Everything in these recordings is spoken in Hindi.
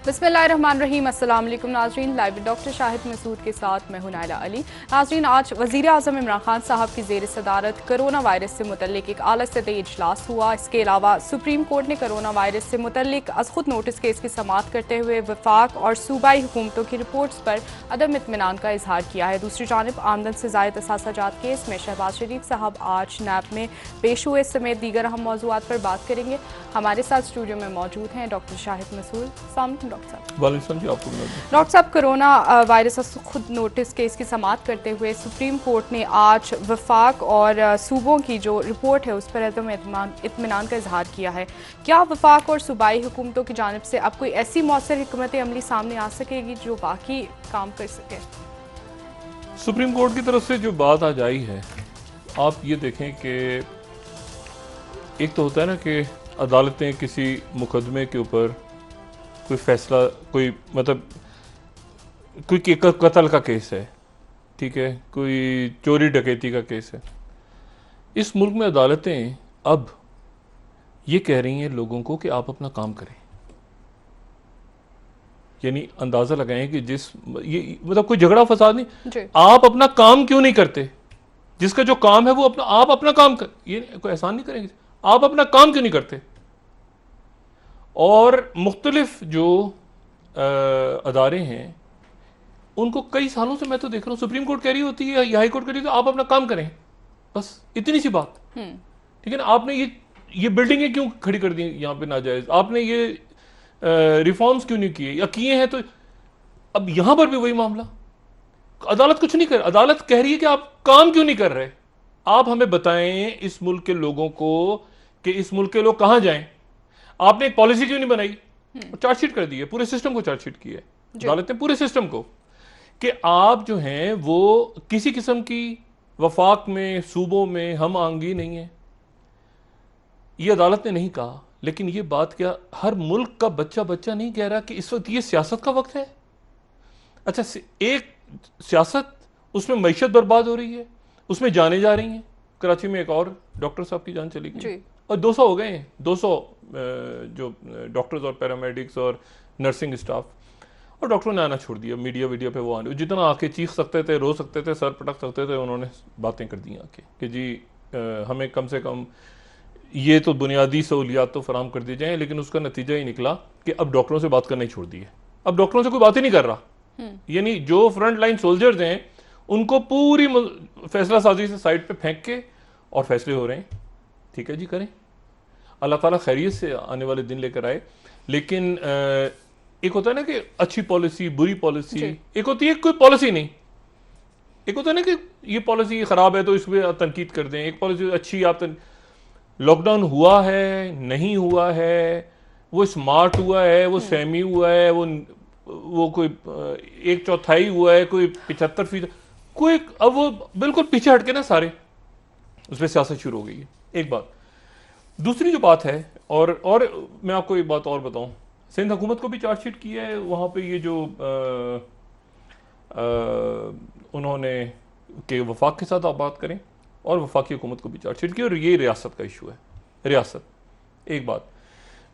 बिस्मिल्लाहिर्रहमानिर्रहीम। अस्सलाम वालेकुम नाज़रीन, लाइव डॉक्टर शाहिद मसूद के साथ मैं हूं नाइला अली। नाज़रीन, आज वज़ीर आज़म इमरान खान साहब की ज़ेर सदारत कोरोना वायरस से मुतल्लिक एक आला सतही इजलास हुआ। इसके अलावा सुप्रीम कोर्ट ने कोरोना वायरस से मुतल्लिक अज़ खुद नोटिस केस की समाअत करते हुए वफाक और सूबाई हुकूमतों की रिपोर्ट्स पर अदम इत्मीनान का इजहार किया है। दूसरी जानब आमदन से ज़ायद असासाजात केस में शहबाज शरीफ साहब आज नैब में पेश हुए समेत दीगर अहम मौज़ूआत पर बात करेंगे। हमारे साथ स्टूडियो में मौजूद हैं डॉक्टर शाहिद मसूद। डॉक्टर साहब, कोरोना वायरस खुद नोटिस केस की समाअत करते हुए सुप्रीम कोर्ट ने आज वफाक और सूबों की जो रिपोर्ट है उस पर अदम इत्मीनान का इजहार किया है। क्या वफाक और सूबाई हुकूमतों की जानिब से अब कोई ऐसी मौसर हिकमत अमली सामने आ सकेगी जो बाकी काम कर सके? सुप्रीम कोर्ट की तरफ से जो बात आज आई है, आप ये देखें कि एक तो होता है ना कि अदालतें किसी मुकदमे के ऊपर कोई फैसला, कोई मतलब कोई कत्ल का केस है, ठीक है, कोई चोरी डकैती का केस है, इस मुल्क में अदालतें अब ये कह रही हैं लोगों को कि आप अपना काम करें। यानी अंदाजा लगाएं कि ये मतलब कोई झगड़ा फसाद नहीं, आप अपना काम क्यों नहीं करते? जिसका जो काम है वो आप अपना काम कर, ये कोई एहसान नहीं करेंगे, आप अपना काम क्यों नहीं करते? और मुख्तलिफ जो अदारे हैं उनको कई सालों से मैं तो देख रहा हूँ, सुप्रीम कोर्ट कह रही होती है या हाई कोर्ट कह रही होती है आप अपना काम करें, बस इतनी सी बात। ठीक है ना, आपने ये बिल्डिंगें क्यों खड़ी कर दी यहाँ पे नाजायज? आपने ये रिफॉर्म्स क्यों नहीं किए या किए हैं? तो अब यहां पर भी वही मामला, अदालत कुछ नहीं कर, अदालत कह रही है कि आप काम क्यों नहीं कर रहे? आप हमें बताएं इस मुल्क के लोगों को कि इस मुल्क के लोग कहां जाएं। आपने एक पॉलिसी क्यों नहीं बनाई? चार्जशीट कर दी है, पूरे सिस्टम को चार्जशीट की है अदालत ने, पूरे सिस्टम को, कि आप जो हैं वो किसी किस्म की वफाक में, सूबों में हम आंगी नहीं है। ये अदालत ने नहीं कहा, लेकिन ये बात क्या हर मुल्क का बच्चा नहीं कह रहा कि इस वक्त ये सियासत का वक्त है? अच्छा, एक सियासत, उसमें मईशत बर्बाद हो रही है, उसमें जाने जा रही हैं। कराची में एक और डॉक्टर साहब की जान चली गई और 200 हो गए हैं, 200 जो डॉक्टर्स और पैरामेडिक्स और नर्सिंग स्टाफ, और डॉक्टरों ने आना छोड़ दिया। मीडिया वीडियो पे वो आने, जितना आके चीख सकते थे, रो सकते थे, सर पटक सकते थे, उन्होंने बातें कर दी आके कि जी हमें कम से कम ये तो बुनियादी सहूलियात तो फराम कर दी जाए। लेकिन उसका नतीजा ही निकला कि अब डॉक्टरों से बात करना ही छोड़ दी है, अब डॉक्टरों से कोई बात ही नहीं कर रहा। यानी जो फ्रंट लाइन सोल्जर्स हैं उनको पूरी फैसला साजी से साइड पे फेंक के और फैसले हो रहे हैं। ठीक है जी, करें, अल्लाह ताला खैरियत से आने वाले दिन लेकर आए। लेकिन एक होता है ना कि अच्छी पॉलिसी, बुरी पॉलिसी, एक होती है कोई पॉलिसी नहीं, एक होता है ना कि ये पॉलिसी खराब है तो इस पर तनकीद कर दें, एक पॉलिसी अच्छी आप लॉकडाउन हुआ है, नहीं हुआ है, वो स्मार्ट हुआ है, वो सेमी हुआ है, वो कोई 1/4 हुआ है, कोई 75%, कोई, अब वो बिल्कुल पीछे हटके ना सारे उस पर सियासत शुरू हो गई है। एक बात। दूसरी जो बात है, और मैं आपको एक बात और बताऊं, सिंध हुकूमत को भी चार्जशीट किया है। वहाँ पे ये जो उन्होंने के वफाक के साथ आप बात करें, और वफाकी हुकूमत को भी चार्जशीट की, और ये रियासत का इशू है, रियासत। एक बात।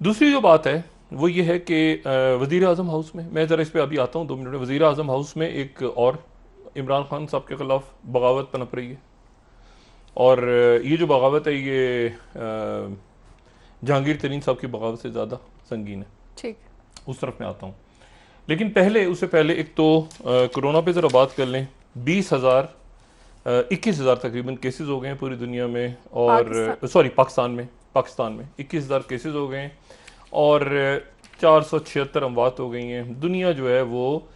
दूसरी जो बात है वो ये है कि वज़ीर आज़म हाउस में, मैं ज़रा इस पर अभी आता हूँ 2 मिनट में, वज़ीर आज़म हाउस में एक और इमरान खान साहब के ख़िलाफ़ बगावत पनप रही है। और ये जो बगावत है ये जहांगीर तरीन साहब की बगावत से ज़्यादा संगीन है। ठीक, उस तरफ मैं आता हूँ। लेकिन उससे पहले एक तो कोरोना पे ज़रा बात कर लें। 21,000 तकरीबन केसेस हो गए हैं पूरी दुनिया में, और सॉरी पाकिस्तान में 21,000 केसेस हो गए हैं और 476 अमवात हो गई हैं। दुनिया जो है वो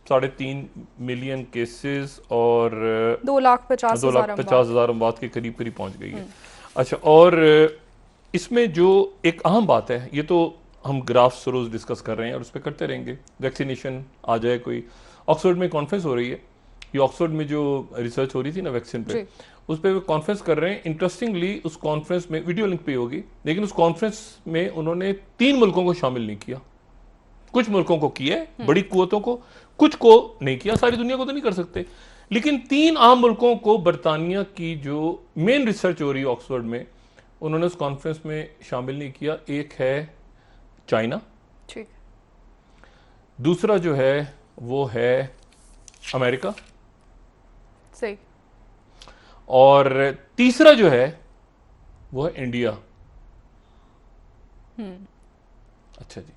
3.5 मिलियन केसेस और 2,50,000 अमवात के करीब पहुंच गई है। अच्छा, और इसमें जो एक अहम बात है, ये तो हम ग्राफ्स रोज डिस्कस कर रहे हैं और उस पर करते रहेंगे, वैक्सीनेशन आ जाए कोई। ऑक्सफोर्ड में कॉन्फ्रेंस हो रही है, ये ऑक्सफोर्ड में जो रिसर्च हो रही थी ना वैक्सीन पे, उस पर कॉन्फ्रेंस कर रहे हैं। इंटरेस्टिंगली उस कॉन्फ्रेंस में, वीडियो लिंक पे होगी, लेकिन उस कॉन्फ्रेंस में उन्होंने 3 मुल्कों को शामिल नहीं किया। कुछ मुल्कों को किया, बड़ी कुव्वतों को, कुछ को नहीं किया, सारी दुनिया को तो नहीं कर सकते। लेकिन 3 आम मुल्कों को, बरतानिया की जो मेन रिसर्च हो रही है ऑक्सफोर्ड में, उन्होंने उस कॉन्फ्रेंस में शामिल नहीं किया। एक है चाइना, दूसरा जो है वो है अमेरिका, सही। और तीसरा जो है वो है इंडिया। अच्छा जी,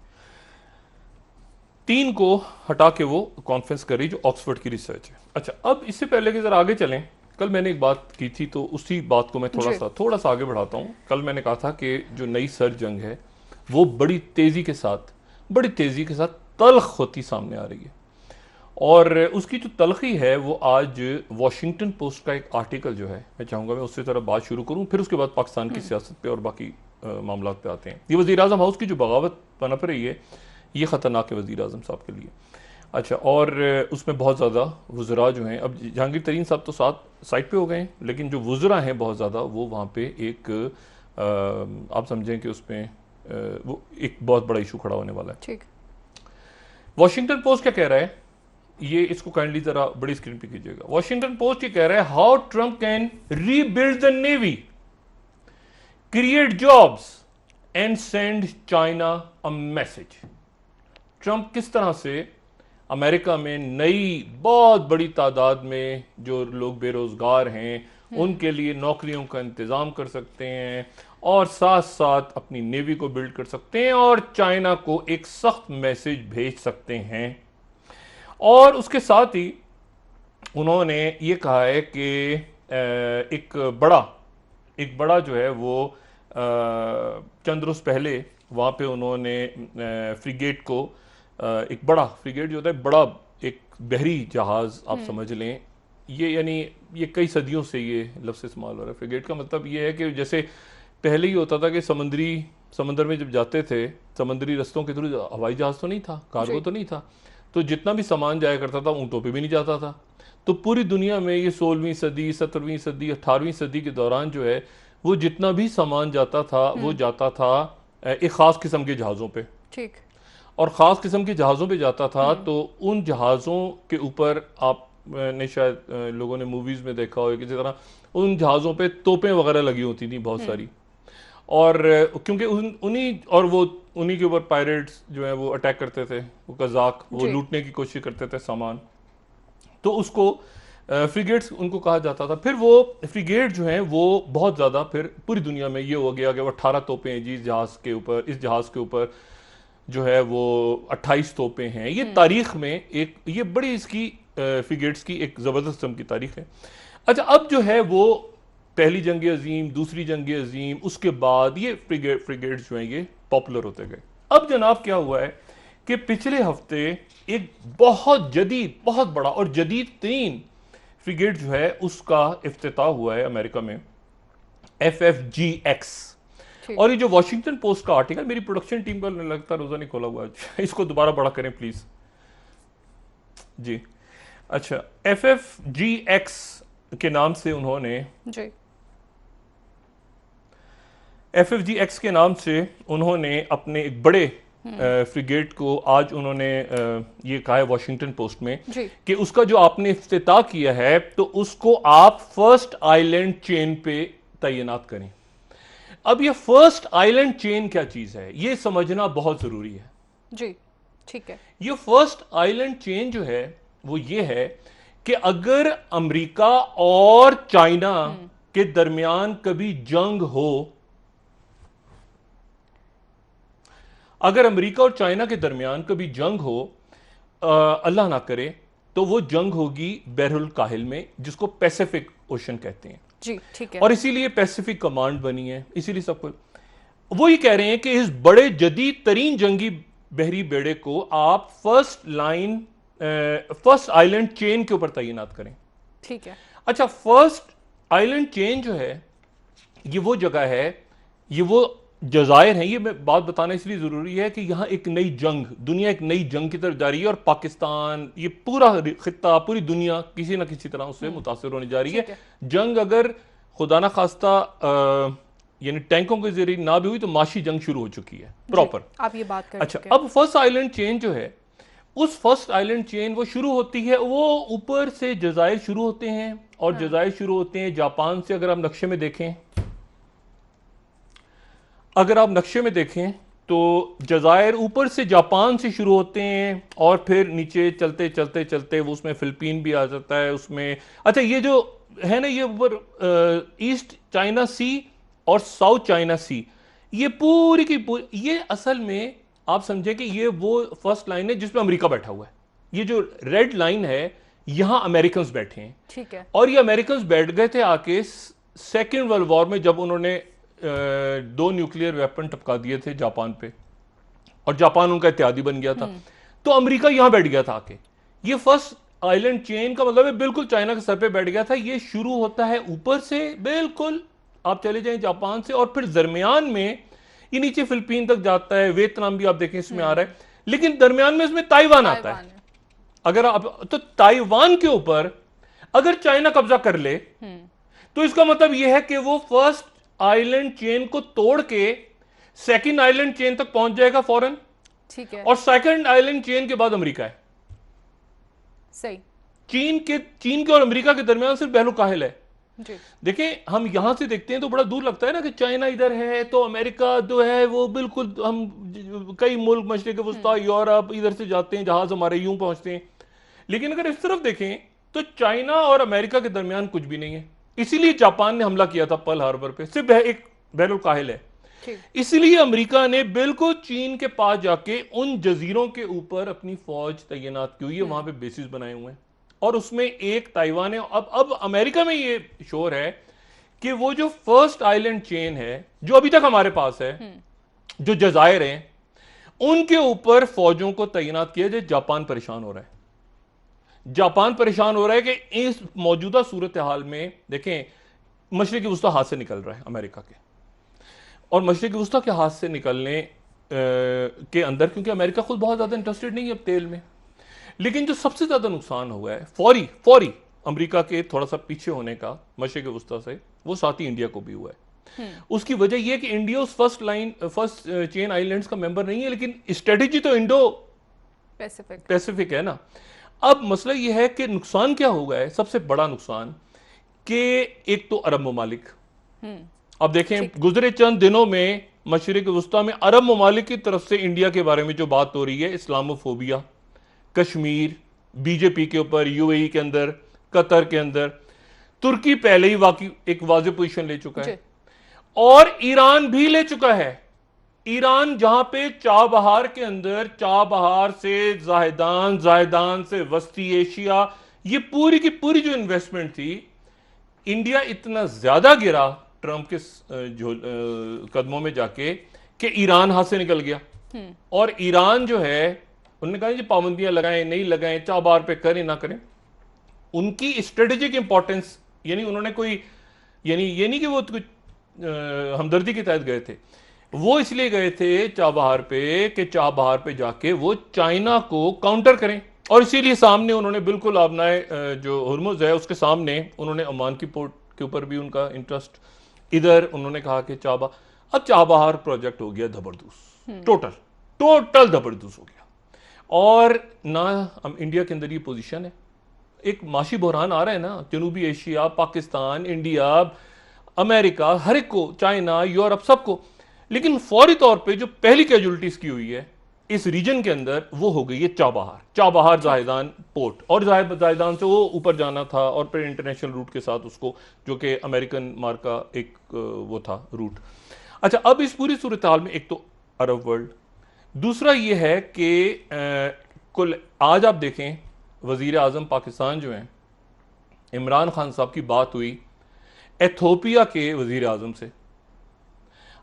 3 को हटा के वो कॉन्फ्रेंस करी जो ऑक्सफोर्ड की रिसर्च है। अच्छा, अब इससे पहले कि जरा आगे चलें, कल मैंने एक बात की थी तो उसी बात को मैं थोड़ा सा आगे बढ़ाता हूं। कल मैंने कहा था कि जो नई सर्द जंग है वो बड़ी तेजी के साथ तल्ख होती सामने आ रही है, और उसकी जो तलखी है वो आज वॉशिंगटन पोस्ट का एक आर्टिकल जो है, मैं चाहूंगा मैं उससे तरह बात शुरू करूं, फिर उसके बाद पाकिस्तान की सियासत पे और बाकी मामला पे आते हैं। ये वज़ीर आज़म हाउस की जो बगावत पनप रही है ये ख़तरनाक है वज़ीर आज़म साहब के लिए। अच्छा, और उसमें बहुत ज़्यादा वज़रा जो हैं, अब जहांगीर तरीन साहब तो साइड पे हो गए हैं, लेकिन जो वज़रा हैं बहुत ज़्यादा वो वहाँ पे एक आप समझें कि उसमें वो एक बहुत बड़ा इशू खड़ा होने वाला है। ठीक। वॉशिंगटन पोस्ट क्या कह रहा है, ये इसको काइंडली जरा बड़ी स्क्रीन पे कीजिएगा। वॉशिंगटन पोस्ट ये कह रहा है, how Trump can rebuild the navy, create jobs and send China a message. Trump किस तरह से अमेरिका में नई बहुत बड़ी तादाद में जो लोग बेरोजगार हैं उनके लिए नौकरियों का इंतजाम कर सकते हैं, और साथ साथ अपनी नेवी को बिल्ड कर सकते हैं, और चाइना को एक सख्त मैसेज भेज सकते हैं। और उसके साथ ही उन्होंने ये कहा है कि एक बड़ा जो है वो चंद रोज पहले वहाँ पे उन्होंने फ्रिगेट को, एक बड़ा फ्रिगेट जो होता है, बड़ा एक बहरी जहाज आप समझ लें, ये यानी ये कई सदियों से ये लफ्ज़ इस्तेमाल हो रहा है। फ्रिगेट का मतलब ये है कि जैसे पहले ही होता था कि समंदर में जब जाते थे, समुद्री रस्तों के थ्रू, हवाई जहाज तो नहीं था, कार्गो तो नहीं था, तो जितना भी सामान जाया करता था ऊँटों पे भी नहीं जाता था। तो पूरी दुनिया में ये 16वीं सदी, 17वीं सदी, 18वीं सदी के दौरान जो है वो जितना भी सामान जाता था वो जाता था एक ख़ास किस्म के जहाज़ों पे। ठीक। और ख़ास किस्म के जहाज़ों पे जाता था, तो उन जहाज़ों के ऊपर आपने शायद लोगों ने मूवीज़ में देखा हो किसी तरह, उन जहाज़ों पे तोपें वगैरह लगी होती थी बहुत सारी, और क्योंकि उन्हीं के ऊपर पायरेट्स जो है वो अटैक करते थे, वो कज़ाक, वो लूटने की कोशिश करते थे सामान, तो उसको फ्रिगेट्स उनको कहा जाता था। फिर वो फ्रिगेट जो है वो बहुत ज़्यादा, फिर पूरी दुनिया में ये हो गया कि वो 18 तोपें हैं जी इस जहाज़ के ऊपर जो है वो 28 तोपें हैं। ये तारीख में एक ये बड़ी इसकी फ्रिगेट्स की एक ज़बरदस्त किस्म की तारीख है। अच्छा, अब जो है वो पहली जंग अजीम, दूसरी जंग अजीम, उसके बाद ये फ्रिगेट्स जो हैं ये पॉपुलर होते गए। अब जनाब क्या हुआ है कि पिछले हफ्ते एक बहुत जदीद, बहुत बड़ा और जदीद तरीन फ्रिगेट जो है उसका इफ्तिताह हुआ है अमेरिका में, FFGX। और ये जो वॉशिंगटन पोस्ट का आर्टिकल, मेरी प्रोडक्शन टीम का लगता रोजा नहीं खोला हुआ, इसको दोबारा बड़ा करें प्लीज जी। अच्छा, FFGX के नाम से उन्होंने जी FFGX के नाम से उन्होंने अपने एक बड़े फ्रिगेट को आज उन्होंने ये कहा है वॉशिंगटन पोस्ट में कि उसका जो आपने इफ्तिताह किया है तो उसको आप फर्स्ट आइलैंड चेन पे तैनात करें। अब ये फर्स्ट आइलैंड चेन क्या चीज है ये समझना बहुत जरूरी है जी। ठीक है। ये फर्स्ट आइलैंड चेन जो है वो ये है कि अगर अमेरिका और चाइना के दरमियान कभी जंग हो, अगर अमेरिका और चाइना के दरमियान कभी जंग हो, अल्लाह ना करे, तो वो जंग होगी बहरुल काहिल में, जिसको पैसिफिक ओशन कहते हैं जी। ठीक है। और इसीलिए पैसिफिक कमांड बनी है, इसीलिए सब कुछ वो ही कह रहे हैं कि इस बड़े जदीद तरीन जंगी बहरी बेड़े को आप फर्स्ट आइलैंड चेन के ऊपर तैनात करें। ठीक है। अच्छा, फर्स्ट आइलैंड चेन जो है ये वो जगह है, ये वो जजायर हैं। ये मैं बात बताना इसलिए जरूरी है कि यहां एक नई जंग, दुनिया एक नई जंग की तरफ जा रही है, और पाकिस्तान, ये पूरा खित्ता, पूरी दुनिया किसी ना किसी तरह उससे मुतासिर होने जा रही है। जंग अगर खुदा ना खास्ता यानी टैंकों के जरिए ना भी हुई तो माशी जंग शुरू हो चुकी है प्रॉपर। आप ये बात कर अच्छा, अब फर्स्ट आइलैंड चेन जो है, उस फर्स्ट आइलैंड चेन वो शुरू होती है, वो ऊपर से जजायर शुरू होते हैं, और जजायर शुरू होते हैं जापान से। अगर आप नक्शे में देखें तो जजायर ऊपर से जापान से शुरू होते हैं और फिर नीचे चलते चलते चलते वो उसमें फिलिपीन भी आ जाता है उसमें। अच्छा ये जो है ना, ये ऊपर ईस्ट चाइना सी और साउथ चाइना सी, ये पूरी की पूरी, ये असल में आप समझे कि ये वो फर्स्ट लाइन है जिसमें अमेरिका बैठा हुआ है। ये जो रेड लाइन है यहां अमेरिकन बैठे हैं, ठीक है। और ये अमेरिकन बैठ गए थे आके सेकेंड वर्ल्ड वॉर में, जब उन्होंने 2 न्यूक्लियर वेपन टपका दिए थे जापान पे और जापान उनका इत्यादी बन गया था, तो अमेरिका यहां बैठ गया था आके। ये फर्स्ट आइलैंड चेन का मतलब है बिल्कुल चाइना के सर पे बैठ गया था। ये शुरू होता है ऊपर से, बिल्कुल आप चले जाएं जापान से, और फिर दरमियान में ये नीचे फिलिपीन तक जाता है, वियतनाम भी आप देखें इसमें आ रहा है, लेकिन दरमियान में इसमें ताइवान आता है। अगर आप तो ताइवान के ऊपर अगर चाइना कब्जा कर ले तो इसका मतलब यह है कि वो फर्स्ट आइलैंड चेन को तोड़ के सेकंड आइलैंड चेन तक पहुंच जाएगा फौरन, ठीक है। और सेकंड आइलैंड चेन के बाद अमेरिका है। सही। चीन के और अमेरिका के दरमियान सिर्फ बहलुकाहिल है। जी। देखें हम यहां से देखते हैं तो बड़ा दूर लगता है ना कि चाइना इधर है तो अमेरिका जो है वो बिल्कुल, हम कई मुल्क मशरिक वस्ता यूरोप इधर से जाते हैं, जहाज हमारे यूं पहुंचते हैं, लेकिन अगर इस तरफ देखें तो चाइना और अमेरिका के दरमियान कुछ भी नहीं है। इसीलिए जापान ने हमला किया था पर्ल हार्बर पे, सिर्फ एक बहरुल-काहिल है। इसीलिए अमेरिका ने बिल्कुल चीन के पास जाके उन जजीरों के ऊपर अपनी फौज तैनात की हुई है, वहां पे बेसिस बनाए हुए हैं, और उसमें एक ताइवान है। अब अमेरिका में ये शोर है कि वो जो फर्स्ट आइलैंड चेन है जो अभी तक हमारे पास है, जो जजायर हैं, उनके ऊपर फौजों को तैनात किया जाए। जापान परेशान हो रहा है, जापान परेशान हो रहा है कि इस मौजूदा सूरत हाल में देखें मशरिकी वुस्ता हाथ से निकल रहा है अमेरिका के, और मशरिकी वुस्ता के हाथ से निकलने के अंदर, क्योंकि अमेरिका खुद बहुत ज्यादा इंटरेस्टेड नहीं है अब तेल में, लेकिन जो सबसे ज्यादा नुकसान हुआ है फौरी अमेरिका के थोड़ा सा पीछे होने का मशरिकी वुस्ता से, वो साथ ही इंडिया को भी हुआ है। उसकी वजह यह कि इंडिया उस फर्स्ट चेन आइलैंड्स का मेंबर नहीं है, लेकिन स्ट्रेटेजी तो इंडो पैसिफिक है ना। अब मसला यह है कि नुकसान क्या होगा है, सबसे बड़ा नुकसान कि एक तो अरब ममालिक, अब देखें गुजरे चंद दिनों में मशरिक वुस्ता में अरब ममालिक की तरफ से इंडिया के बारे में जो बात हो रही है, इस्लामोफोबिया, कश्मीर, बीजेपी के ऊपर, यूएई के अंदर, कतर के अंदर, तुर्की पहले ही एक वाज़ेह पोजीशन ले चुका है, और ईरान भी ले चुका है। ईरान जहां पे चाबहार के अंदर, चाबहार से जायदान, जायदान से वस्ती एशिया, ये पूरी की पूरी जो इन्वेस्टमेंट थी, इंडिया इतना ज्यादा गिरा ट्रंप के कदमों में जाके कि ईरान हाथ से निकल गया। और ईरान जो है, उन्होंने कहा जी पाबंदियां लगाएं नहीं लगाएं, चाबहार पे करें ना करें, उनकी स्ट्रेटेजिक इंपॉर्टेंस, यानी उन्होंने कोई, यानी ये नहीं कि वो कुछ हमदर्दी के तहत गए थे, वो इसलिए गए थे चाबहार पे कि चाबहार पे जाके वो चाइना को काउंटर करें, और इसीलिए सामने उन्होंने बिल्कुल आबनाए जो हुर्मुज है उसके सामने उन्होंने ओमान की पोर्ट के ऊपर भी उनका इंटरेस्ट, इधर उन्होंने कहा कि अब चाबहार प्रोजेक्ट हो गया जबरदस्त, टोटल जबरदस्त हो गया। और ना हम इंडिया के अंदर ये पोजीशन है, एक माशी बहरान आ रहा है ना, जनूबी एशिया, पाकिस्तान, इंडिया, अमेरिका, हर एक को, चाइना, यूरोप, सबको, लेकिन फौरी तौर पे जो पहली कैजुअलिटीज की हुई है इस रीजन के अंदर वो हो गई है चाबहार जायदान पोर्ट, और जायदान से वो ऊपर जाना था, और फिर इंटरनेशनल रूट के साथ उसको, जो कि अमेरिकन मार्क का एक वो था रूट। अच्छा, अब इस पूरी सूरत हाल में एक तो अरब वर्ल्ड, दूसरा ये है कि कुल आज आप देखें वजीर आजम पाकिस्तान जो हैं इमरान खान साहब की बात हुई एथोपिया के वजीर आजम से।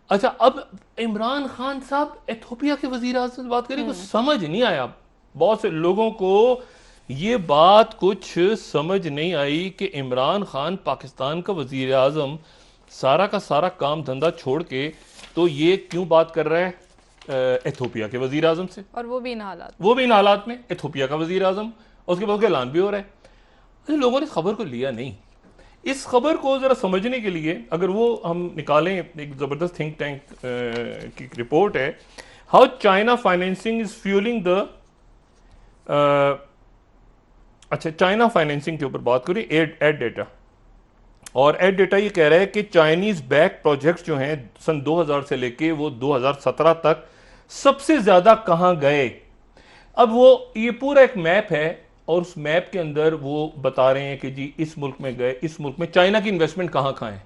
अच्छा, अब इमरान खान साहब एथोपिया के वजीर आजम से बात करें, कुछ समझ नहीं आया। बहुत से लोगों को ये बात कुछ समझ नहीं आई कि इमरान खान पाकिस्तान का वजीर आजम सारा का सारा काम धंधा छोड़ के तो ये क्यों बात कर रहा है एथोपिया के वजीर आजम से, और वो भी इन हालात में एथोपिया का वजीर आजम, उसके बाद ऐलान भी हो रहा है। लोगों ने खबर को लिया नहीं। इस खबर को जरा समझने के लिए अगर वो हम निकालें, एक जबरदस्त थिंक टैंक की रिपोर्ट है, how China financing is fuelling the, अच्छा चाइना फाइनेंसिंग के ऊपर बात करें, एड डेटा, और एड डेटा ये कह रहा है कि चाइनीज बैक प्रोजेक्ट्स जो हैं सन 2000 से लेके वो 2017 तक सबसे ज्यादा कहां गए। अब वो ये पूरा एक मैप है और उस मैप के अंदर वो बता रहे हैं कि जी इस मुल्क में गए, इस मुल्क में चाइना की इन्वेस्टमेंट कहां कहां है।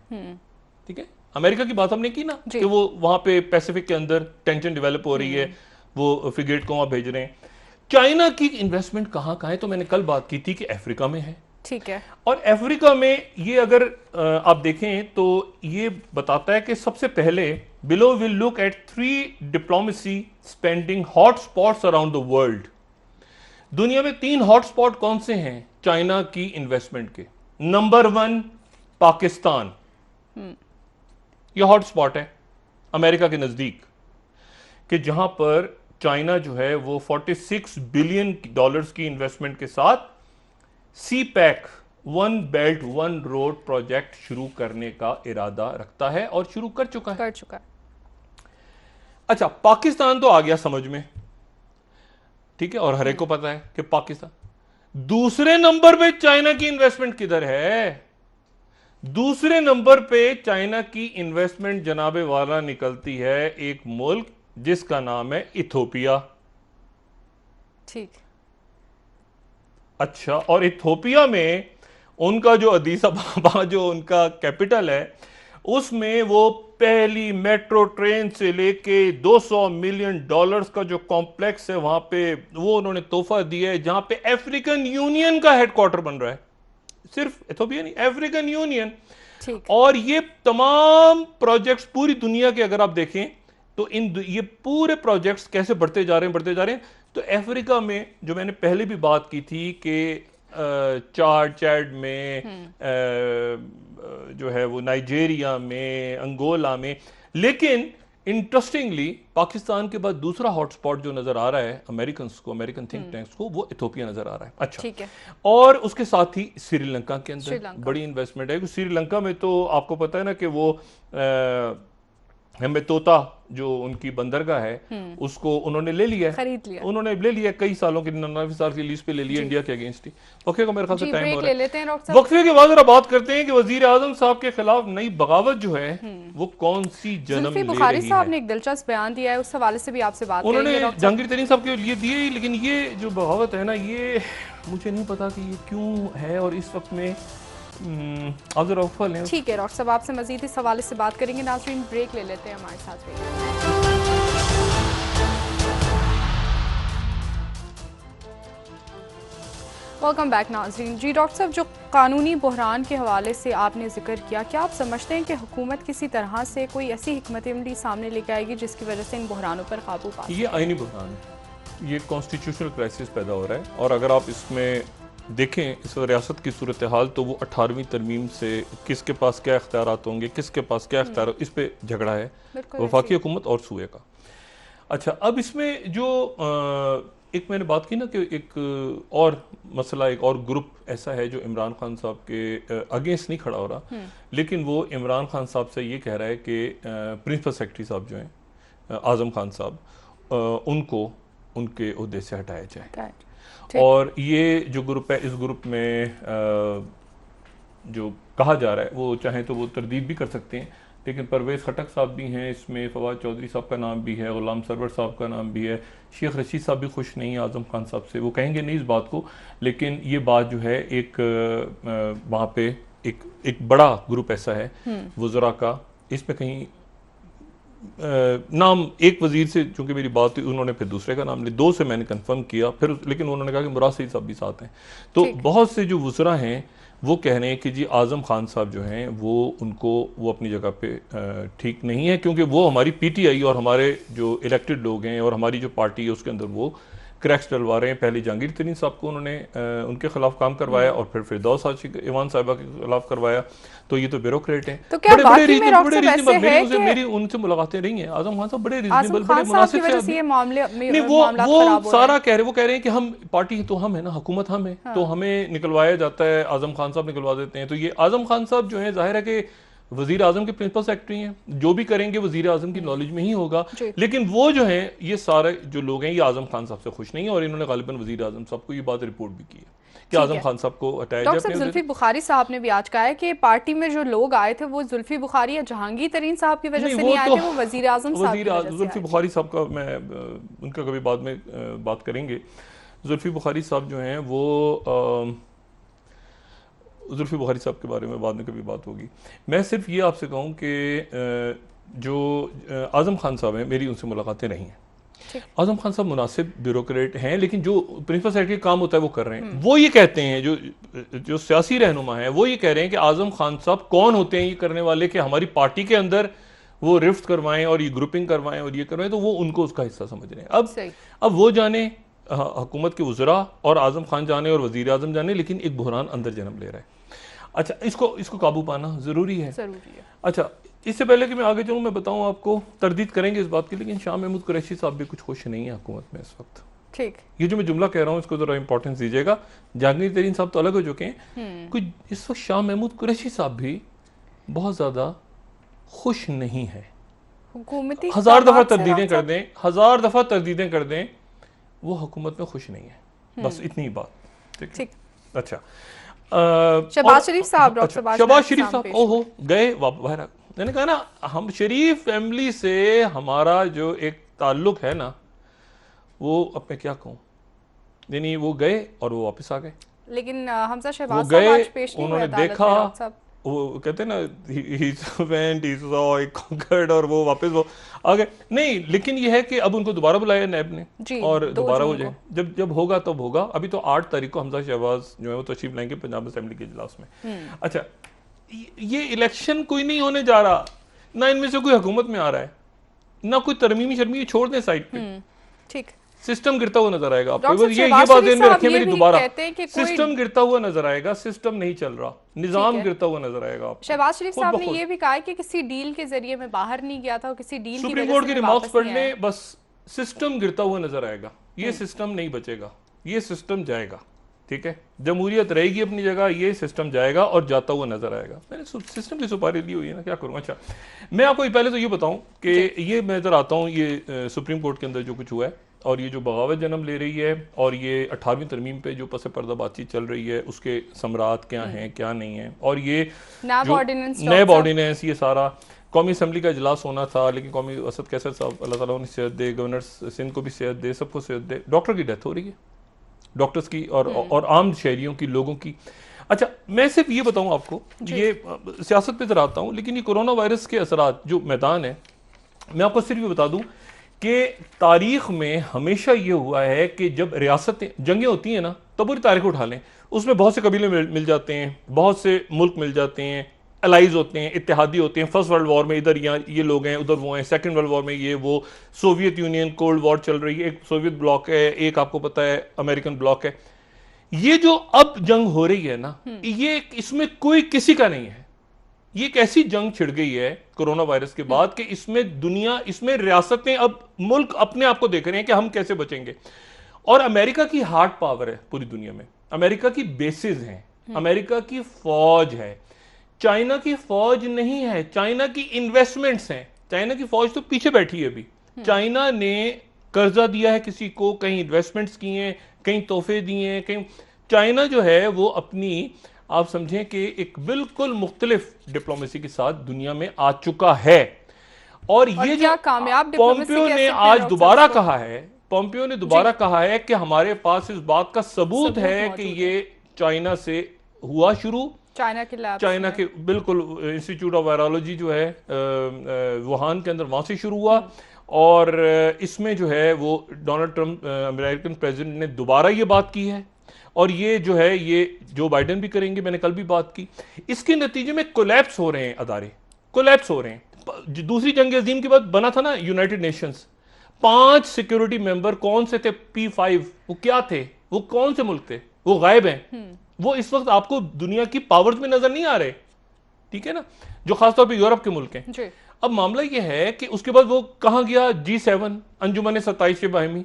ठीक है, अमेरिका की बात हमने की ना कि वो वहां पे पैसिफिक के अंदर टेंशन डेवलप हो रही है, वो फ्रिगेट को वहां भेज रहे हैं। चाइना की इन्वेस्टमेंट कहां कहां है, तो मैंने कल बात की थी कि अफ्रीका में है। ठीक है, और अफ्रीका में ये अगर आप देखें तो ये बताता है कि सबसे पहले below will look at 3 diplomacy spending hot spots around the world. दुनिया में 3 हॉटस्पॉट कौन से हैं चाइना की इन्वेस्टमेंट के? नंबर 1 पाकिस्तान, यह हॉटस्पॉट है अमेरिका के नजदीक, कि जहां पर चाइना जो है वो $46 बिलियन की इन्वेस्टमेंट के साथ सी पैक 1 बेल्ट 1 रोड प्रोजेक्ट शुरू करने का इरादा रखता है और शुरू कर चुका है। अच्छा, पाकिस्तान तो आ गया समझ में, ठीक है, और हर एक को पता है कि पाकिस्तान। दूसरे नंबर पे चाइना की इन्वेस्टमेंट किधर है? दूसरे नंबर पे चाइना की इन्वेस्टमेंट जनाबे वाला निकलती है एक मुल्क जिसका नाम है इथोपिया। ठीक। अच्छा, और इथोपिया में उनका जो अदीस अबाबा जो उनका कैपिटल है, उसमें वो पहली मेट्रो ट्रेन से लेके $200 मिलियन का जो कॉम्प्लेक्स है वहां पे वो उन्होंने तोहफा दिया है, जहां पे अफ्रीकन यूनियन का हेडक्वार्टर बन रहा है। सिर्फ इथोपिया नहीं, अफ्रीकन यूनियन। और ये तमाम प्रोजेक्ट्स पूरी दुनिया के अगर आप देखें तो ये पूरे प्रोजेक्ट्स कैसे बढ़ते जा रहे हैं। तो अफ्रीका में जो मैंने पहले भी बात की थी कि चैड में जो है वो नाइजीरिया में, अंगोला में, लेकिन इंटरेस्टिंगली पाकिस्तान के बाद दूसरा हॉटस्पॉट जो नजर आ रहा है अमेरिकन थिंक टैंक्स को, वो इथोपिया नजर आ रहा है। अच्छा, ठीक है। और उसके साथ ही श्रीलंका के अंदर बड़ी इन्वेस्टमेंट है। श्रीलंका में तो आपको पता है ना कि वो हमें तोता जो उनकी बंदरगाह है उसको उन्होंने ले लिया, खरीद लिया, उन्होंने ले लिया कई सालों के 99 साल की लीज पे ले लिया इंडिया के अगेंस्ट ही। ओके, मेरे ख्याल से टाइम हो रहा है। वक्फे के बाद जरा बात करते हैं कि वजीर आजम साहब के खिलाफ नई बगावत जो है वो कौन सी जन्म ले बुखारी रही साहब है। ने एक दिलचस्प बयान दिया है, उस हवाले से भी आपसे बात उन्होंने जहांगीर तरीन साहब के लिए दिए, लेकिन ये जो बगावत है ना, ये मुझे नहीं पता कि ये क्यों है और इस वक्त में आप जरा फल हैं। ठीक है डॉक्टर साहब, आपसे मजीद इस हवाले से बात करेंगे। नाज़रीन, ब्रेक ले लेते हैं, हमारे साथ रहिए। वेलकम बैक नाज़रीन। जी डॉक्टर साहब, जो कानूनी बहरान के हवाले से आपने जिक्र किया, क्या आप समझते हैं कि हुकूमत किसी तरह से कोई ऐसी हिकमत अमली सामने लेके आएगी जिसकी वजह से इन बहरानों पर काबू पा? ये आईनी बहरान है, ये कॉन्स्टिट्यूशनल क्राइसिस पैदा हो रहा है। और अगर आप इसमें देखें इस रियासत की सूरत हाल, तो वो 18वीं तरमीम से किसके पास क्या इख्तियारात होंगे, किसके पास क्या इख्तियार, इस पे झगड़ा है वफाकी हुकूमत और सूए का। अच्छा, अब इसमें जो एक मैंने बात की ना कि एक और मसला, एक और ग्रुप ऐसा है जो इमरान खान साहब के अगेंस्ट नहीं खड़ा हो रहा, लेकिन वो इमरान खान साहब से ये कह रहा है कि प्रिंसिपल सेक्रेटरी साहब जो हैं आजम खान साहब, उनको उनके ओहदे से हटाया जाए। और ये जो ग्रुप है, इस ग्रुप में जो कहा जा रहा है वो चाहे तो वो तरदीद भी कर सकते हैं, लेकिन परवेज़ खटक साहब भी हैं इसमें, फवाद चौधरी साहब का नाम भी है, गुलाम सरवर साहब का नाम भी है, शेख रशीद साहब भी खुश नहीं है आज़म खान साहब से, वो कहेंगे नहीं इस बात को, लेकिन ये बात जो है एक वहाँ पे एक बड़ा ग्रुप ऐसा है वज़रा का, इसमें कहीं नाम एक वजीर से चूंकि मेरी बात हुई, उन्होंने फिर दूसरे का नाम लिया, 2 से मैंने कंफर्म किया फिर, लेकिन उन्होंने कहा कि मुराद सईद साहब भी साथ हैं। तो बहुत से जो वज़रा हैं वो कह रहे हैं कि जी आज़म खान साहब जो हैं वो अपनी जगह पे ठीक नहीं है, क्योंकि वो हमारी PTI और हमारे जो इलेक्टेड लोग हैं और हमारी जो पार्टी है उसके अंदर वो क्रैक्स डलवा रहे हैं। पहले जहांगीर तरीन साहब को उन्होंने उनके खिलाफ काम करवाया और फिर फिरदौस ईवान साहिबा के खिलाफ करवाया। तो ये तो ब्यूरोक्रेट हैं, तो क्या बड़े रीजनेबल, मेरी उनसे मुलाकातें रही हैं, आजम खान साहब बड़े रीजनेबल, बड़े मुनासिब से नहीं, वो सारा कह रहे हैं कि हम पार्टी तो हम है ना, हुकूमत हम है, तो हमें निकलवाया जाता है, आजम खान साहब निकलवा देते हैं। तो ये आजम खान साहब जो है जाहिर है कि वजीर आजम के प्रिंसिपल सेक्रेटरी हैं, जो भी करेंगे वजीर आजम की नॉलेज में ही होगा, लेकिन वो जो हैं ये सारे जो लोग हैं ये आजम खान साहब से खुश नहीं है और इन्होंने गालिबन वजीर आजम साहब को ये बात रिपोर्ट भी की है। कि आजम खान साहब को हटाया जाए। डॉक्टर साहब, जुल्फी बुखारी साहब ने भी आज कहा है कि पार्टी में जो लोग आए थे वो जुल्फी बुखारी या जहांगीर तरीन साहब की वजह से नहीं आए थे, वो वजीर आजम साहब की वजह से जुल्फी बुखारी साहब का मैं उनका कभी बाद में बात करेंगे। जुल्फी बुखारी साहब जो हैं वो जुल्फी बुखारी साहब के बारे में बाद में कभी बात होगी। मैं सिर्फ ये आपसे कहूँ कि जो आजम खान साहब हैं, मेरी उनसे मुलाकातें नहीं हैं। आजम खान साहब मुनासिब ब्यूरोक्रेट हैं, लेकिन जो प्रिंसिपल सेक्रेटरी काम होता है वो कर रहे हैं। वो ये कहते हैं, जो सियासी रहनुमा है वो ये कह रहे हैं कि आजम खान साहब कौन होते हैं ये करने वाले, कि हमारी पार्टी के अंदर वो रिफ्ट करवाएं और ये ग्रुपिंग करवाएं और ये करवाएं, तो वो उनको उसका हिस्सा समझ रहे हैं। अब वो जाने, हुकूमत के वज़रा और आजम खान जाने और वज़ीर आज़म जाने, लेकिन एक बुहरान अंदर जन्म ले रहा है। अच्छा, इसको काबू पाना ज़रूरी है। अच्छा, इससे पहले कि मैं आगे चलूँ, मैं बताऊँ आपको, तरदीद करेंगे इस बात की, लेकिन शाह महमूद कुरैशी साहब भी कुछ खुश नहीं है हुकूमत में इस वक्त। ठीक, ये जो मैं जुमला कह रहा हूँ इसको ज़रा इंपॉर्टेंस दीजिएगा। जहांगीर तरीन साहब तो अलग हो चुके हैं, कुछ इस वक्त शाह महमूद कुरैशी साहब भी बहुत ज़्यादा खुश नहीं है। हुकूमती हजार दफ़ा तरदीदें कर दें, वो हुकूमत में खुश नहीं है। बस इतनी बात। ठीक। अच्छा, शहबाज शरीफ साहब, डॉक्टर शहबाज शरीफ साहब ओहो गए बाहर। मैंने कहा ना, हम शरीफ फैमिली से हमारा जो एक ताल्लुक है ना, वो अब मैं क्या कहूँ, यानी वो गए और वो वापस आ गए। लेकिन हमजा शहबाज साहब आज पेश नहीं हुए, उन्होंने देखा, वो कहते हैं ना, और वो वापस वो आ गए। नहीं, लेकिन ये है कि अब उनको दोबारा बुलाया नैब ने और दोबारा हो जाए, जब होगा तब होगा। अभी तो 8 तारीख को हमजा शहबाज जो है वो तशरीफ लाएंगे पंजाब असेंबली के इजलास में। अच्छा, ये इलेक्शन कोई नहीं होने जा रहा, ना इनमें से कोई हुकूमत में आ रहा है, ना कोई तरमीमी शर्मी, छोड़ दें साइड पे। ठीक, सिस्टम गिरता हुआ नजर आएगा आपको। ये बात ध्यान में रखिए मेरी दोबारा, सिस्टम गिरता हुआ नजर आएगा, सिस्टम नहीं चल रहा, निजाम गिरता हुआ नजर आएगा आपको। शहबाज शरीफ साहब ने ये भी कहा कि किसी डील के जरिए में बाहर नहीं गया था, किसी डील की सुप्रीम कोर्ट के रिमार्क्स पढ़ने, बस सिस्टम गिरता हुआ नजर आएगा। ये सिस्टम नहीं बचेगा, ये सिस्टम जाएगा। ठीक है, जमहूरियत रहेगी अपनी जगह, ये सिस्टम जाएगा और जाता हुआ नजर आएगा। मैंने सिस्टम की सुपारी ली हुई है ना, क्या करूँ। अच्छा, मैं आपको पहले तो ये बताऊं कि ये मैं इधर आता हूँ, ये सुप्रीम कोर्ट के अंदर जो कुछ हुआ है और ये जो बगावत जन्म ले रही है और ये 18वीं तरमीम पे जो पस पर्दा बातचीत चल रही है, उसके समरात क्या हैं क्या नहीं है, और ये नैब ऑर्डिनेंस, ये सारा कौमी असम्बली का इजलास होना था, लेकिन कौमी असद कैसर साहब, अल्लाह ताला उन्हें सेहत दे, गवर्नर सिंध को भी सेहत दे, सबको सेहत दे। डॉक्टर की डेथ हो रही है, डॉक्टर्स की और आम शहरियों की, लोगों की। अच्छा, मैं सिर्फ ये बताऊं आपको, ये सियासत पे जरा आता हूं, लेकिन ये कोरोना वायरस के असरात जो मैदान है, मैं आपको सिर्फ ये बता दूं कि तारीख में हमेशा ये हुआ है कि जब रियासतें जंगें होती हैं ना, तो पूरी तारीख उठा लें, उसमें बहुत से कबीले मिल जाते हैं, बहुत से मुल्क मिल जाते हैं, अलाइज होते हैं, इत्तेहादी होते हैं। फर्स्ट वर्ल्ड वॉर में इधर यहाँ ये लोग हैं, उधर वो हैं। सेकंड वर्ल्ड वॉर में ये वो, सोवियत यूनियन, कोल्ड वॉर चल रही है, एक सोवियत ब्लॉक है, एक आपको पता है अमेरिकन ब्लॉक है। ये जो अब जंग हो रही है ना, ये इसमें कोई किसी का नहीं है। ये एक ऐसी जंग छिड़ गई है कोरोना वायरस के बाद कि इसमें दुनिया, इसमें रियासतें, अब मुल्क अपने आप को देख रहे हैं कि हम कैसे बचेंगे। और अमेरिका की हार्ड पावर है पूरी दुनिया में, अमेरिका की बेसिस हैं, अमेरिका की फौज है, चाइना की फौज नहीं है, चाइना की इन्वेस्टमेंट्स हैं। चाइना की फौज तो पीछे बैठी है अभी। चाइना ने कर्जा दिया है किसी को, कहीं इन्वेस्टमेंट्स किए हैं, कहीं तोहफे दिए हैं, कहीं। चाइना जो है वो अपनी, आप समझें कि एक बिल्कुल मुख्तलिफ डिप्लोमेसी के साथ दुनिया में आ चुका है। और ये जो पोम्पियो ने आज दोबारा कहा है, पोम्पियो ने दोबारा कहा है कि हमारे पास इस बात का सबूत है कि ये चाइना से हुआ शुरू, चाइना के बिल्कुल इंस्टीट्यूट ऑफ वायरोलॉजी जो है वुहान के अंदर, वहां से शुरू हुआ। और इसमें जो है वो डोनाल्ड ट्रंप अमेरिकन प्रेसिडेंट ने दोबारा ये बात की है, और ये जो है ये जो बाइडेन भी करेंगे, मैंने कल भी बात की। इसके नतीजे में कोलैप्स हो रहे हैं, अदारे कोलैप्स हो रहे हैं। दूसरी जंग अजीम के बाद बना था ना यूनाइटेड नेशंस, 5 सिक्योरिटी मेंबर कौन से थे? P5, वो क्या थे? वो कौन से मुल्क थे? वो गायब हैं। वो इस वक्त आपको दुनिया की पावर्स में नजर नहीं आ रहे, ठीक है ना, जो खासतौर पे यूरोप के मुल्क हैं। अब मामला ये है कि उसके बाद वो कहां गया? G7 अंजुमन 27 बाहिमी।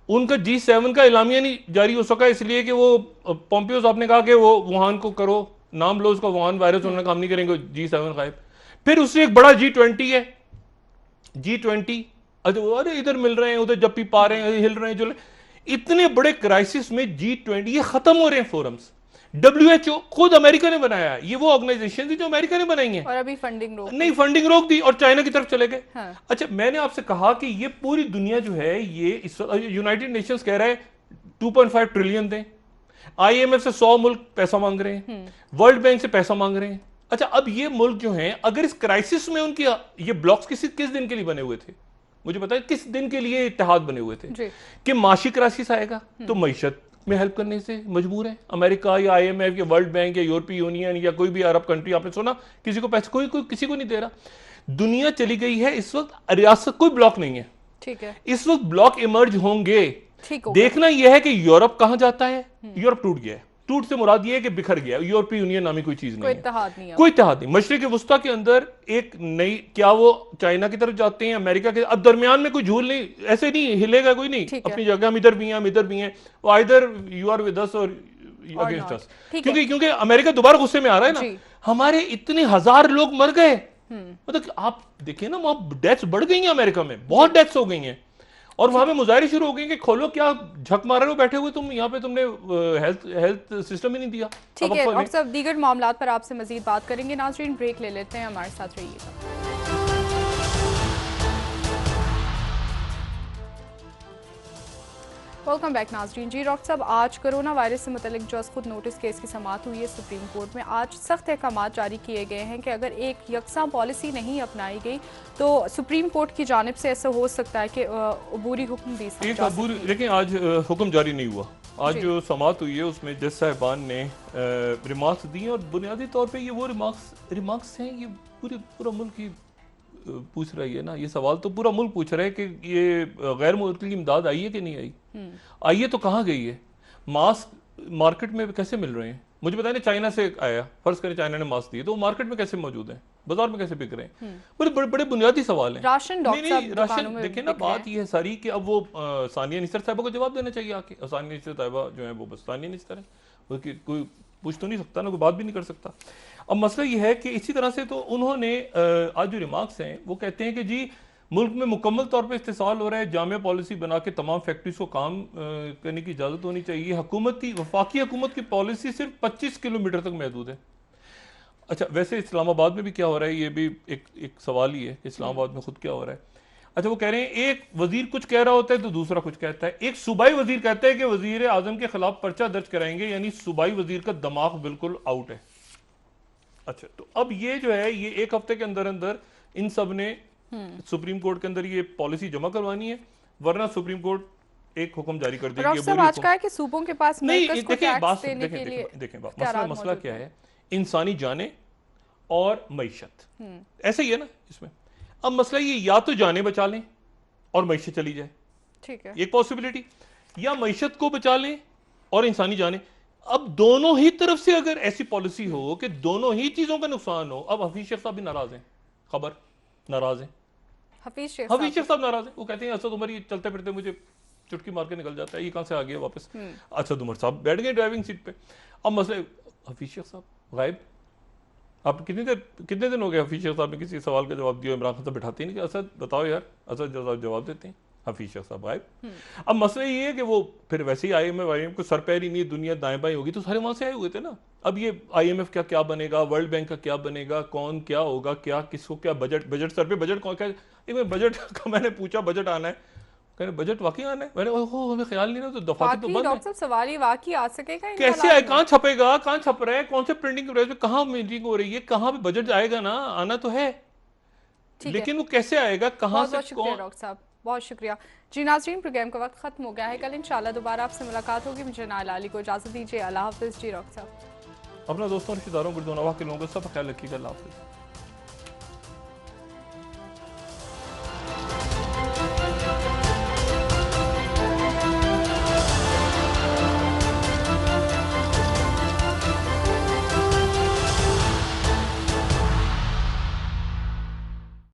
उनका G7 का इलामिया नहीं जारी हो सका, इसलिए कि वो पोम्पियो साहब ने कहा कि वो वुहान को करो, नाम लो उसका, वुहान वायरस, उन्होंने काम नहीं करेंगे, G7 गायब। फिर उससे एक बड़ा G20 है, G20। अरे इधर मिल रहे हैं, उधर जप्पी पा रहे हैं, हिल रहे हैं, जो इतने बड़े क्राइसिस में G20 ये खत्म हो रहे हैं फोरम्स। WHO खुद अमेरिका ने बनाया है, ये वो ऑर्गेनाइजेशन थी जो अमेरिका ने बनाई है, और अभी फंडिंग रोक नहीं फंडिंग रोक दी और चाइना की तरफ चले गए। हाँ। अच्छा, मैंने आपसे कहा कि ये पूरी दुनिया जो है ये इस यूनाइटेड नेशंस कह रहा है 2.5 ट्रिलियन दें, IMF से 100 मुल्क पैसा मांग रहे हैं, वर्ल्ड बैंक से पैसा मांग रहे हैं। अच्छा, अब ये मुल्क जो हैं अगर इस क्राइसिस में उनकी ये ब्लॉक्स किस दिन के लिए बने हुए थे, मुझे पता है किस दिन के लिए इत्तेहाद बने हुए थे कि माशी क्राइसिस आएगा तो मईशत में हेल्प करने से मजबूर है अमेरिका या IMF या वर्ल्ड बैंक या यूरोपीय यूनियन या कोई भी अरब कंट्री, आपने सुना किसी को पैसे, कोई किसी को नहीं दे रहा। दुनिया चली गई है इस वक्त, रियासत कोई ब्लॉक नहीं है, ठीक है, इस वक्त ब्लॉक इमर्ज होंगे। देखना यह है कि यूरोप कहां जाता है। यूरोप टूट गया है, टूट से मुराद ये है कि बिखर गया, यूरोपीय यूनियन नामी कोई चीज नहीं है, कोई इत्तेहाद नहीं। मशरिक वुस्ता के अंदर एक नई, क्या वो चाइना की तरफ जाते हैं, अमेरिका के, अब दरमियान में कोई झूल नहीं, ऐसे नहीं हिलेगा कोई नहीं, अपनी जगह हम इधर भी हैं, हम इधर भी हैं, वो either you are with us और अगेंस्ट अस, क्योंकि अमेरिका दोबारा गुस्से में आ रहा है ना। हमारे इतने हजार लोग मर गए, मतलब आप देखिए ना, वहां डेथ्स बढ़ गई हैं, अमेरिका में बहुत डेथ्स हो गई हैं, और वहां पे मुजाहरे शुरू हो गए कि खोलो, क्या झक मार रहे हो बैठे हुए तुम यहाँ पे, तुमने हेल्थ सिस्टम ही नहीं दिया। ठीक है डॉक्टर साहब, दीगर मामलात पर आपसे मजीद बात करेंगे। नाज़रीन ब्रेक ले लेते हैं, हमारे साथ रहिएगा। वेलकम बैक नाज़रीन। जी डॉक्टर साहब, आज कोरोना वायरस से मुतल्लिक जो खुद नोटिस केस की समाअत हुई है सुप्रीम कोर्ट में, आज सख्त अहकाम जारी किए गए हैं कि अगर एक यकसा पॉलिसी नहीं अपनाई गई तो सुप्रीम कोर्ट की जानिब से ऐसा हो सकता है कि अबूरी हुक्म दी एक अबूरी, लेकिन आज हुक्म जारी नहीं हुआ। आज जो समाअत हुई है उसमें जज साहिबान ने रिमार्क्स दिए, और बुनियादी तौर पर ये वो रिमार्क्स हैं, ये पूरा मुल्क ही पूछ रही है ना, ये सवाल तो पूरा मुल्क पूछ रहा है कि ये गैर मुल्की इमदाद आई है कि नहीं आई, आई है तो कहाँ गई है, मास्क मार्केट में कैसे मिल रहे हैं, मुझे पता है चाइना से आया, फर्ज करें चाइना ने मास्क दिए तो वो मार्केट में कैसे मौजूद है, बाजार में कैसे बिक रहे हैं, बड़े बुनियादी सवाल हैं। राशन राशन देखें ना, बात ये है सारी कि अब वो सानिया निस्तर साहिबा को जवाब देना चाहिए आके, और सानिया निस्तर साहिबा जो है वो बस सानिया निस्तर है, कोई पूछ तो नहीं सकता ना, कोई बात भी नहीं कर सकता। अब मसला ये है कि इसी तरह से तो उन्होंने आज जो रिमार्क्स हैं वो कहते हैं कि जी मुल्क में मुकम्मल तौर पर इस्तेसाल हो रहा है, जामिया पॉलिसी बना के तमाम फैक्ट्रीज को काम करने की इजाज़त होनी चाहिए, वफाकी हुकूमत की पॉलिसी सिर्फ 25 किलोमीटर तक महदूद है। अच्छा, वैसे इस्लामाबाद में भी क्या हो रहा है, ये भी एक सवाल ही है, इस्लामाबाद में खुद क्या हो रहा है। अच्छा, वो कह रहे हैं एक वजीर कुछ कह रहा होता है तो दूसरा कुछ कहता है। एक सूबाई वजीर कहता है कि वजीर आजम के खिलाफ पर्चा दर्ज कराएंगे, यानी सूबाई वजीर का दिमाग बिल्कुल आउट है। अच्छा, तो अब ये जो है ये एक हफ्ते के अंदर अंदर इन सब ने सुप्रीम कोर्ट के अंदर ये पॉलिसी जमा करवानी है, वरना सुप्रीम कोर्ट एक हुक्म जारी कर देगी। आज का है कि सूबों के पास नहीं, देखें मसला क्या है, इंसानी जाने और मईशत, ऐसे ही है ना इसमें। अब मसला ये, या तो जाने बचा लें और मईशत चली जाए, ठीक है, एक पॉसिबिलिटी, या मईशत को बचा लें और इंसानी जाने। अब दोनों ही तरफ से अगर ऐसी पॉलिसी हो कि दोनों ही चीजों का नुकसान हो, अब हफीज शेख साहब भी नाराज हैं, खबर नाराज हैं, हफीज शेख साहब नाराज हैं, वो कहते हैं असद उमर ये चलते फिरते मुझे चुटकी मार के निकल जाता है, ये कहां से आ गया वापस। असद उमर साहब बैठ गए ड्राइविंग सीट पे। अब मसले, हफीज शेख साहब गायब, आप कितने दिन हो गए हफीज शेख साहब ने किसी सवाल का जवाब दिया, इमरान खान साहब बैठाते ही नहीं कि असद बताओ यार, असद जवाब देते हैं, हफीज शेख साहब गायब। अब मसला ये है कि वो फिर वैसे ही IMF को सर पैर ही नहीं, दुनिया दाएं बाएं होगी, तो सारे वहां से आए हुए थे ना। अब ये IMF का क्या बनेगा, वर्ल्ड बैंक का क्या बनेगा, कौन क्या होगा, क्या किसको क्या, बजट सर पे बजट कौन क्या, एक बजट का मैंने पूछा बजट आना है, कह रहे बजट वाकई आना है, मैंने ओहो हमें ख्याल नहीं ना, तो दफातर तो बंद है। सवाल ये वाकई आ सकेगा, कैसे आए, कहाँ छपेगा, कहाँ छप रहा है, कौन से प्रिंटिंग प्रेस पे कहाँ मीटिंग हो रही है, कहाँ पे बजट आएगा ना, आना तो है, लेकिन वो कैसे आएगा, कहाँ से, कौन। डॉक्टर साहब बहुत शुक्रिया। जी नाज़रीन, प्रोग्राम का वक्त खत्म हो गया है, कल इंशाल्लाह दोबारा आपसे मुलाकात होगी। मुझे नाइला अली को इजाज़त दीजिए, अल्लाह हाफ़िज़। जी डॉक्टर साहब, अपना दोस्तों रिश्तेदारों गुरदोनवा के लोगों का सब ख्याल रखिएगा, अल्लाह हाफ़िज़।